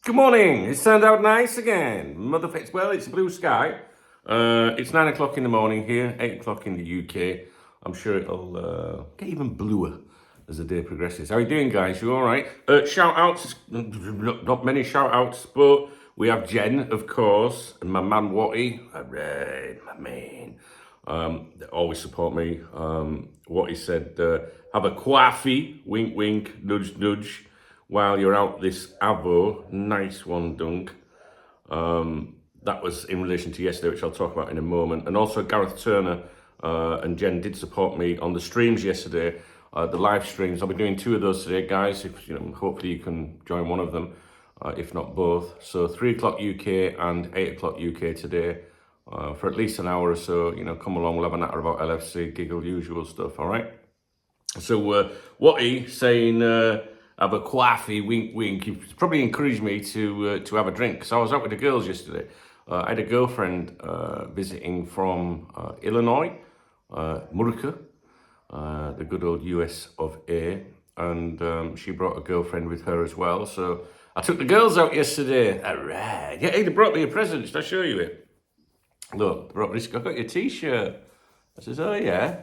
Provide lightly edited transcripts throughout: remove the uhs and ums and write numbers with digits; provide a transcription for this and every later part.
Good morning. It's turned out nice again. Well, it's blue sky. It's 9 o'clock in the morning here, 8 o'clock in the UK. I'm sure it'll get even bluer as the day progresses. How are you doing, guys? You all right? Shout outs, not many shout outs, but we have Jen, of course, and my man Watty. Alright, my man. They always support me. Watty said, have a coffee, wink, wink, nudge, nudge. While you're out this Avo, nice one, Dunk. That was in relation to yesterday, which I'll talk about in a moment. And also Gareth Turner and Jen did support me on the streams yesterday, the live streams. I'll be doing 2 of those today, guys. If hopefully you can join one of them, if not both. So 3 o'clock UK and 8 o'clock UK today for at least an hour or so. Come along, we'll have a natter about LFC, giggle, usual stuff, all right? So Watty saying... have a coffee, wink, wink. He probably encouraged me to have a drink. So I was out with the girls yesterday. I had a girlfriend visiting from Illinois, Murica, the good old US of A. And she brought a girlfriend with her as well. So I took the girls out yesterday. All right. Yeah, hey, they brought me a present. Should I show you it? Look, they brought me this. I got your t-shirt. I says, oh yeah.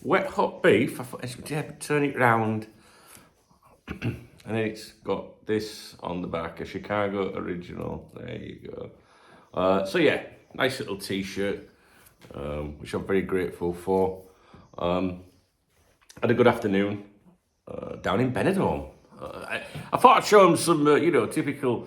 Wet hot beef. I thought, yeah, turn it round. And then it's got this on the back, a Chicago original. There you go. So yeah, nice little t-shirt, which I'm very grateful for. Had a good afternoon down in Benidorm. I thought I'd show them some, typical,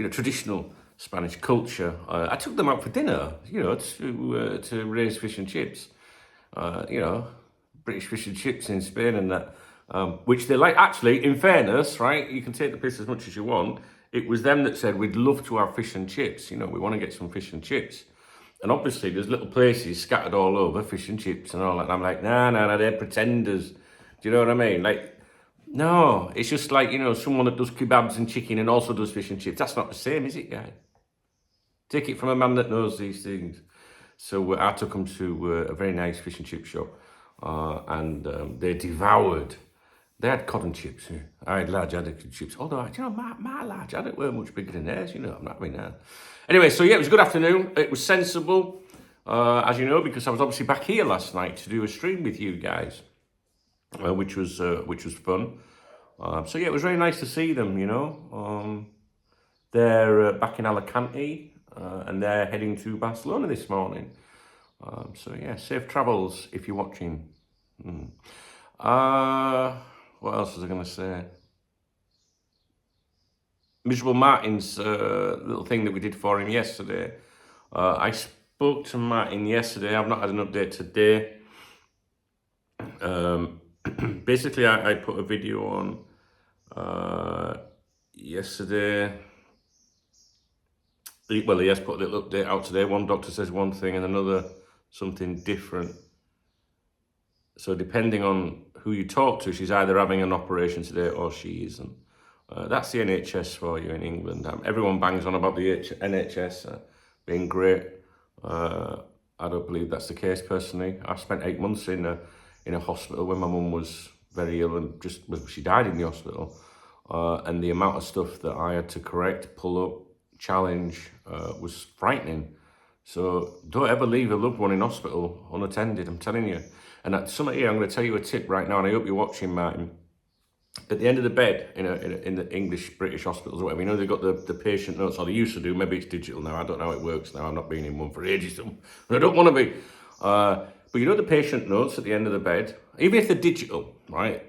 traditional Spanish culture. I took them out for dinner, to raise fish and chips. British fish and chips in Spain and that. Which they like. Actually, in fairness, right, you can take the piss as much as you want. It was them that said, we'd love to have fish and chips. We want to get some fish and chips. And obviously, there's little places scattered all over, fish and chips and all that. And I'm like, nah, they're pretenders. Do you know what I mean? Like, no, it's just like, someone that does kebabs and chicken and also does fish and chips. That's not the same, is it, guys? Take it from a man that knows these things. So I took them to a very nice fish and chip shop. And they devoured. They had cod and chips. I had large haddock and chips. Although, my large haddock were much bigger than theirs. I'm not having that. Anyway, so yeah, it was a good afternoon. It was sensible, as you know, because I was obviously back here last night to do a stream with you guys, which was fun. So yeah, it was very nice to see them. They're back in Alicante, and they're heading to Barcelona this morning. So yeah, safe travels if you're watching. What else was I going to say? Miserable Martin's little thing that we did for him yesterday. I spoke to Martin yesterday. I've not had an update today. Basically, I put a video on yesterday. Well, he has put a little update out today. One doctor says one thing and another something different. So depending on who you talk to, she's either having an operation today or she isn't. That's the NHS for you in England. Everyone bangs on about the NHS being great. I don't believe that's the case personally. I spent 8 months in a hospital when my mum was very ill and she died in the hospital. And the amount of stuff that I had to correct, pull up, challenge was frightening. So don't ever leave a loved one in hospital unattended, I'm telling you. And at some here, I'm going to tell you a tip right now, and I hope you're watching, Martin. At the end of the bed in the English, British hospitals or whatever, they've got the patient notes, or they used to do, maybe it's digital now, I don't know how it works now, I've not been in one for ages, and I don't want to be. But the patient notes at the end of the bed, even if they're digital, right?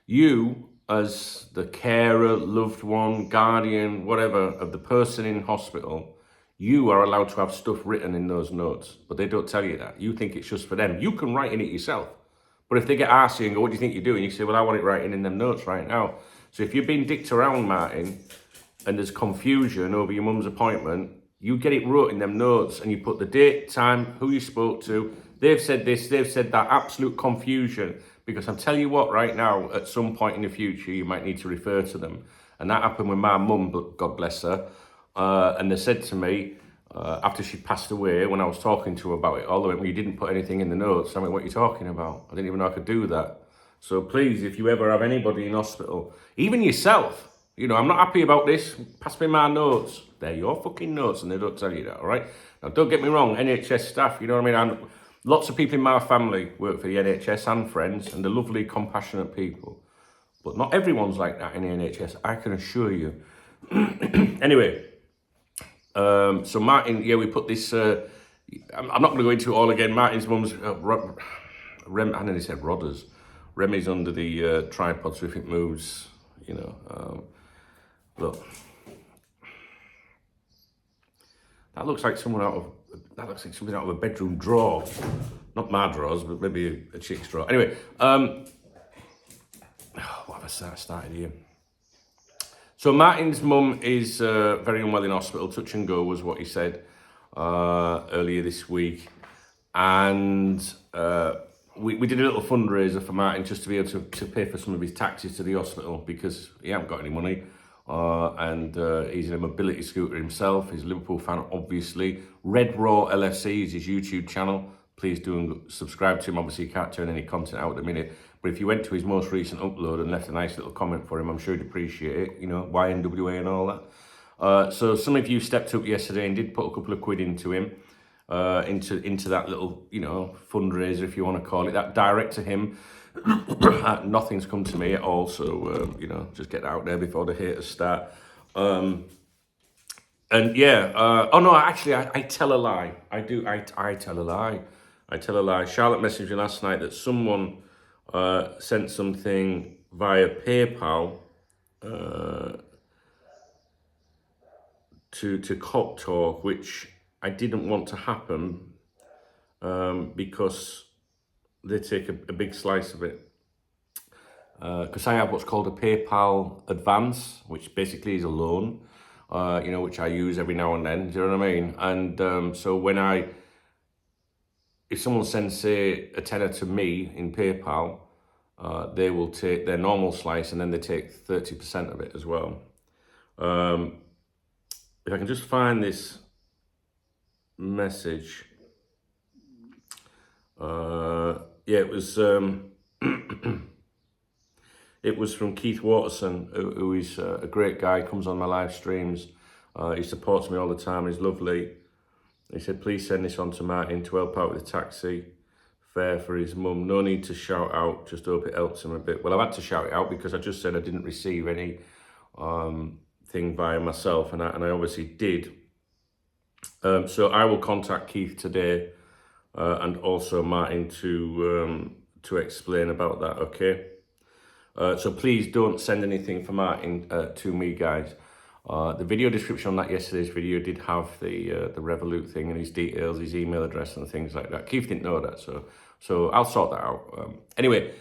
You, as the carer, loved one, guardian, whatever, of the person in hospital, you are allowed to have stuff written in those notes, but they don't tell you that. You think it's just for them. You can write in it yourself. But if they get asked you and go, what do you think you're doing? You say, well, I want it writing in them notes right now. So if you've been dicked around, Martin, and there's confusion over your mum's appointment, you get it wrote in them notes and you put the date, time, who you spoke to. They've said this, they've said that, absolute confusion. Because I'm telling you what, right now, at some point in the future, you might need to refer to them. And that happened with my mum, God bless her. And they said to me, after she passed away, when I was talking to her about it, all the way, well, you didn't put anything in the notes. I mean, what are you talking about? I didn't even know I could do that. So please, if you ever have anybody in hospital, even yourself, You know, I'm not happy about this. Pass me my notes. They're your fucking notes, and they don't tell you that, all right? Now, don't get me wrong, NHS staff, you know what I mean? Lots of people in my family work for the NHS and friends, and they're lovely, compassionate people. But not everyone's like that in the NHS, I can assure you. Anyway, so Martin, yeah, we put this... I'm not going to go into it all again. Martin's mum's... I nearly said Rodders. Remy's under the tripod, so if it moves, you know... look. That looks like something out of a bedroom drawer. Not my drawers, but maybe a chick's drawer. Anyway, what have I started here? So Martin's mum is very unwell in hospital. Touch and go was what he said earlier this week. And we did a little fundraiser for Martin just to be able to pay for some of his taxis to the hospital because he hasn't got any money. And he's in a mobility scooter himself. He's a Liverpool fan, obviously. Red Raw LFC is his YouTube channel. Please do subscribe to him. Obviously, he can't turn any content out at the minute. But if you went to his most recent upload and left a nice little comment for him, I'm sure he'd appreciate it. You know, YNWA and all that. So some of you stepped up yesterday and did put a couple of quid into him. Into that little, you know, fundraiser, if you want to call it that, direct to him. Nothing's come to me at all, so you know, just get out there before the haters start. And yeah, oh no, actually, I tell a lie. I tell a lie. I tell a lie. Charlotte messaged me last night that someone sent something via PayPal to Cop Talk, which I didn't want to happen because they take a big slice of it. Because I have what's called a PayPal advance, which basically is a loan, you know, which I use every now and then. Do you know what I mean? And so if someone sends, say, a tenner to me in PayPal, they will take their normal slice and then they take 30% of it as well. If I can just find this message. Yeah, it was it was from Keith Waterson, who is a great guy, comes on my live streams. He supports me all the time, he's lovely. He said, please send this on to Martin to help out with the taxi fare for his mum. No need to shout out, just hope it helps him a bit. Well, I've had to shout it out because I just said I didn't receive any thing via myself, and I obviously did. So I will contact Keith today and also Martin to explain about that, okay? So please don't send anything for Martin to me, guys. The video description on that yesterday's video did have the Revolut thing and his details, his email address and things like that. Keith didn't know that, so I'll sort that out. Anyway,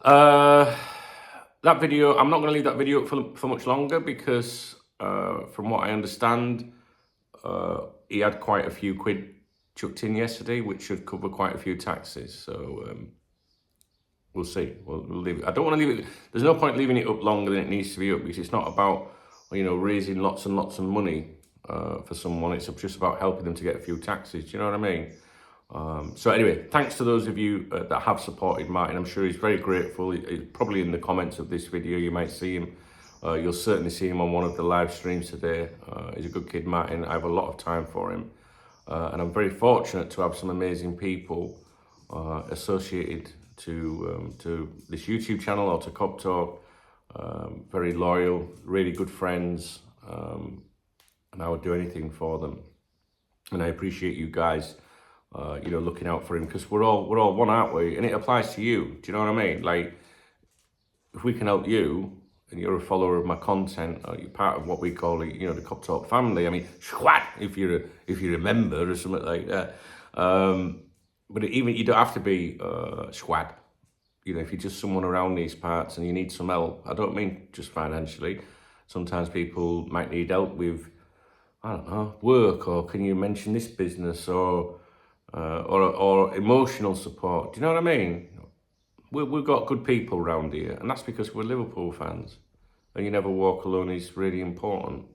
that video, I'm not going to leave that video up for much longer because from what I understand, he had quite a few quid chucked in yesterday, which should cover quite a few taxes. So we'll see. We'll leave it. I don't want to leave it. There's no point leaving it up longer than it needs to be up because it's not about, you know, raising lots and lots of money for someone. It's just about helping them to get a few taxes. Do you know what I mean? So anyway, thanks to those of you that have supported Martin. I'm sure he's very grateful. He's probably in the comments of this video. You might see him. You'll certainly see him on one of the live streams today. He's a good kid, Martin. I have a lot of time for him. And I'm very fortunate to have some amazing people associated to this YouTube channel or to Cop Talk. Very loyal, really good friends, and I would do anything for them. And I appreciate you guys, you know, looking out for him because we're all one, aren't we? And it applies to you. Do you know what I mean? Like, if we can help you, and you're a follower of my content, or you're part of what we call, you know, the Cop Talk family. I mean, squat if you're a member or something like that. But even you don't have to be squad. You know, if you're just someone around these parts and you need some help, I don't mean just financially. Sometimes people might need help with, I don't know, work, or can you mention this business, or emotional support. Do you know what I mean? We've got good people around here, and that's because we're Liverpool fans. And you never walk alone is really important.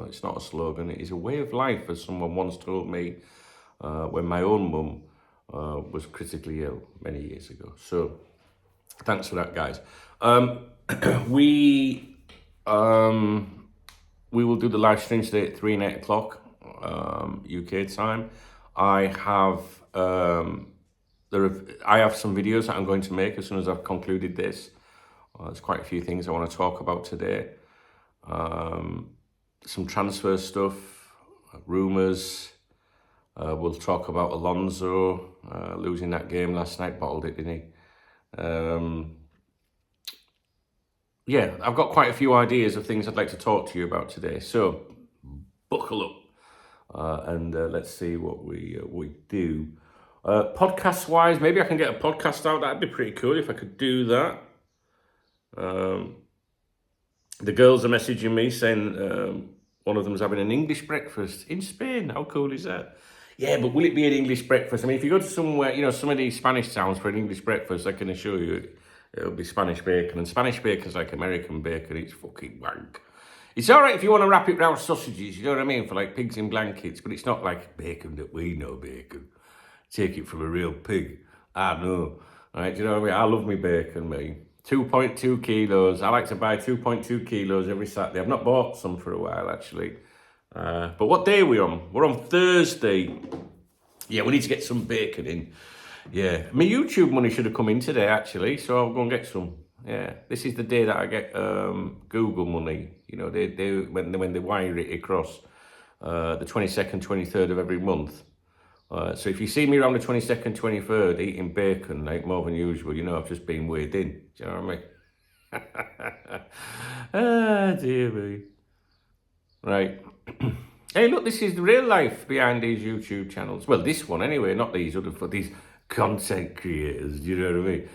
It's not a slogan, it is a way of life, as someone once told me when my own mum was critically ill many years ago. So thanks for that, guys. We we will do the live stream today at 3 and 8 o'clock UK time. I have I have some videos that I'm going to make as soon as I've concluded this. There's quite a few things I want to talk about today. Some transfer stuff, rumours. We'll talk about Alonso losing that game last night, bottled it, didn't he? Yeah, I've got quite a few ideas of things I'd like to talk to you about today. So, buckle up and let's see what we do. Podcast-wise, maybe I can get a podcast out. That'd be pretty cool if I could do that. The girls are messaging me saying one of them's having an English breakfast in Spain. How cool is that? Yeah, but will it be an English breakfast? I mean, if you go to somewhere, you know, some of these Spanish towns for an English breakfast, I can assure you it'll be Spanish bacon. And Spanish bacon's like American bacon. It's fucking wank. It's all right if you want to wrap it around sausages, you know what I mean, for like pigs in blankets, but it's not like bacon that we know bacon. Take it from a real pig. I know. All right, do you know what I mean? I love me bacon, me. 2.2 kilos. I like to buy 2.2 kilos every Saturday. I've not bought some for a while, actually. But what day are we on? We're on Thursday. Yeah, we need to get some bacon in. Yeah. My YouTube money should have come in today, actually, so I'll go and get some. Yeah. This is the day that I get Google money. You know, when they wire it across the 22nd, 23rd of every month. So if you see me around the 22nd, 23rd eating bacon, like more than usual, you know I've just been weighed in. Do you know what I mean? Ah, dear me. Right. Hey, look, this is the real life behind these YouTube channels. Well, this one anyway, not these other, for these content creators. Do you know what I mean?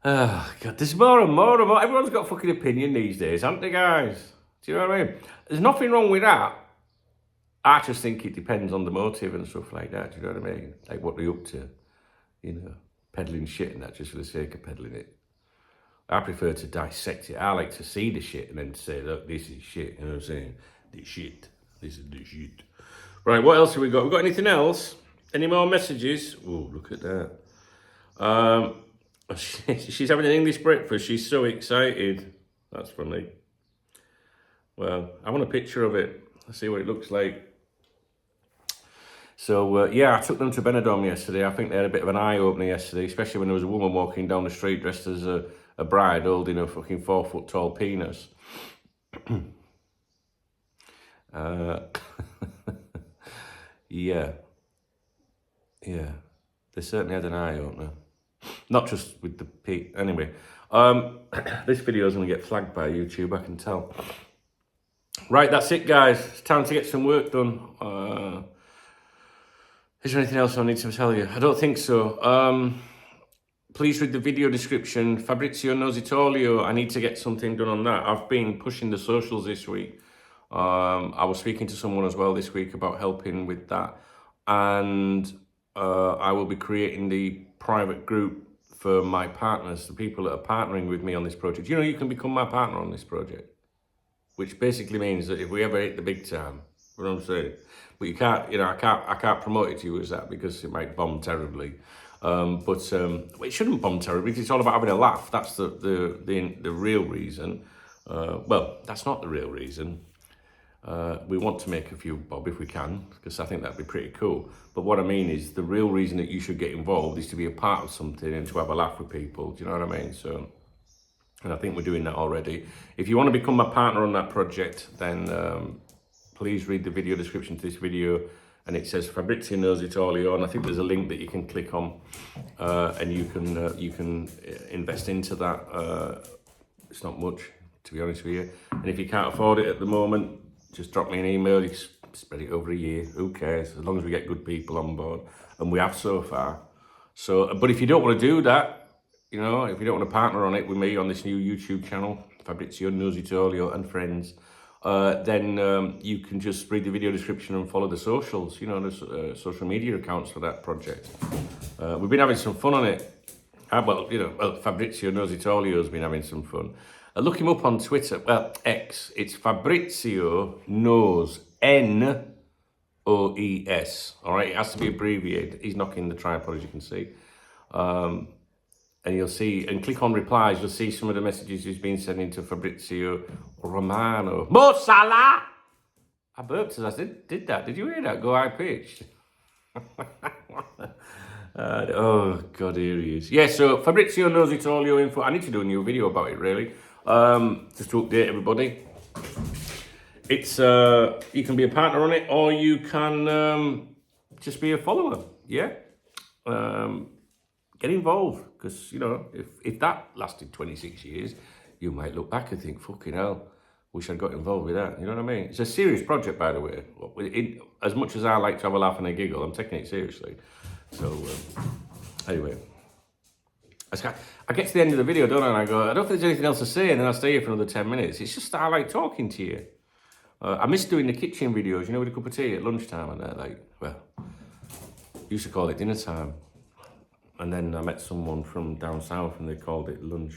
Oh, God, there's more and more and more. Everyone's got a fucking opinion these days, haven't they, guys? Do you know what I mean? There's nothing wrong with that. I just think it depends on the motive and stuff like that. Do you know what I mean? Like what they're up to, you know, peddling shit and that just for the sake of peddling it. I prefer to dissect it. I like to see the shit and then say, look, this is shit. You know what I'm saying? This shit. This is the shit. Right, what else have we got? We got anything else? Any more messages? Oh, look at that. She's having an English breakfast. She's so excited. That's funny. Well, I want a picture of it. Let's see what it looks like. So, yeah, I took them to Benidorm yesterday. I think they had a bit of an eye-opener yesterday, especially when there was a woman walking down the street dressed as a bride holding a fucking 4-foot-tall penis. Yeah. Yeah. They certainly had an eye-opener. Not just with the pig. Anyway, this video is going to get flagged by YouTube, I can tell. Right, that's it, guys. It's time to get some work done. Is there anything else I need to tell you? I don't think so. Please read the video description. Fabrizio knows it all. I need to get something done on that. I've been pushing the socials this week. I was speaking to someone as well this week about helping with that. And I will be creating the private group for my partners, the people that are partnering with me on this project. You know, you can become my partner on this project, which basically means that if we ever hit the big time, you know what I'm saying? But you can't, you know, I can't promote it to you as that because it might bomb terribly. But it shouldn't bomb terribly because it's all about having a laugh. That's the real reason. Well, that's not the real reason. We want to make a few bob if we can, because I think that'd be pretty cool. But what I mean is the real reason that you should get involved is to be a part of something and to have a laugh with people. Do you know what I mean? So, and I think we're doing that already. If you want to become my partner on that project, then please read the video description to this video, and it says Fabrizio knows it all, and I think there's a link that you can click on, and you can invest into that. It's not much, to be honest with you. And if you can't afford it at the moment, just drop me an email. You spread it over a year. Who cares? As long as we get good people on board, and we have so far. So, but if you don't want to do that, you know, if you don't want to partner on it with me on this new YouTube channel, Fabrizio knows it all, and friends. Then you can just read the video description and follow the socials, you know, the social media accounts for that project. We've been having some fun on it. Fabrizio knows it all. Has been having some fun. Look him up on Twitter. Well, X. It's Fabrizio Knows, Noes. All right, it has to be abbreviated. He's knocking the tripod, as you can see. and you'll see, and click on replies, you'll see some of the messages he's been sending to Fabrizio Romano. Mo Salah! I burped as I did that. Did you hear that? Go high pitched. Oh, God, here he is. Yeah, so Fabrizio knows it's all your info. I need to do a new video about it, really. Just to update everybody. It's, you can be a partner on it, or you can just be a follower, yeah? Get involved, because, you know, if that lasted 26 years, you might look back and think, fucking hell, wish I'd got involved with that. You know what I mean? It's a serious project, by the way. As much as I like to have a laugh and a giggle, I'm taking it seriously. So, anyway. I get to the end of the video, don't I? And I go, I don't think there's anything else to say, and then I stay here for another 10 minutes. It's just that I like talking to you. I miss doing the kitchen videos, you know, with a cup of tea at lunchtime, and like, well, used to call it dinner time. And then I met someone from down south and they called it lunch.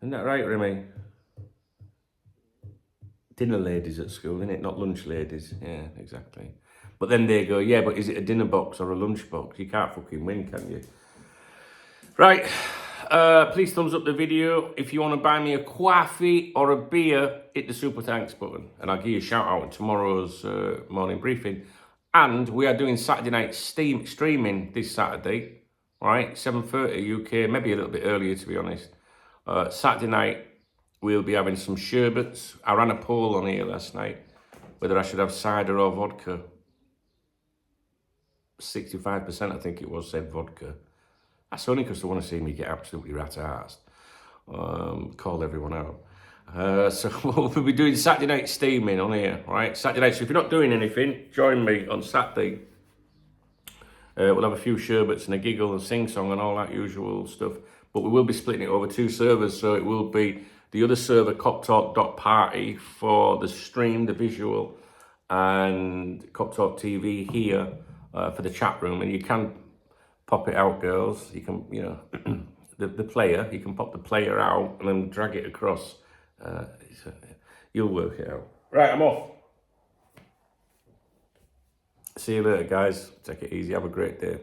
Isn't that right, Remy? Dinner ladies at school, isn't it? Not lunch ladies. Yeah, exactly. But then they go, yeah, but is it a dinner box or a lunch box? You can't fucking win, can you? Right. Please thumbs up the video. If you want to buy me a coffee or a beer, hit the super thanks button. And I'll give you a shout out in tomorrow's morning briefing. And we are doing Saturday night streaming this Saturday, right? 7:30 UK, maybe a little bit earlier to be honest. Saturday night, we'll be having some sherbets. I ran a poll on here last night, whether I should have cider or vodka. 65% I think it was said vodka. That's only because they want to see me get absolutely rat-arsed. Call everyone out. So we'll be doing Saturday night steaming on here, right? Saturday night, so if you're not doing anything, join me on Saturday. We'll have a few sherbets and a giggle and sing-song and all that usual stuff. But we will be splitting it over 2 servers, so it will be the other server, coptalk.party, for the stream, the visual, and Coptalk TV here for the chat room. And you can pop it out, girls. You can, you know, the player, you can pop the player out and then drag it across. You'll work it out. Right, I'm off. See you later, guys. Take it easy. Have a great day.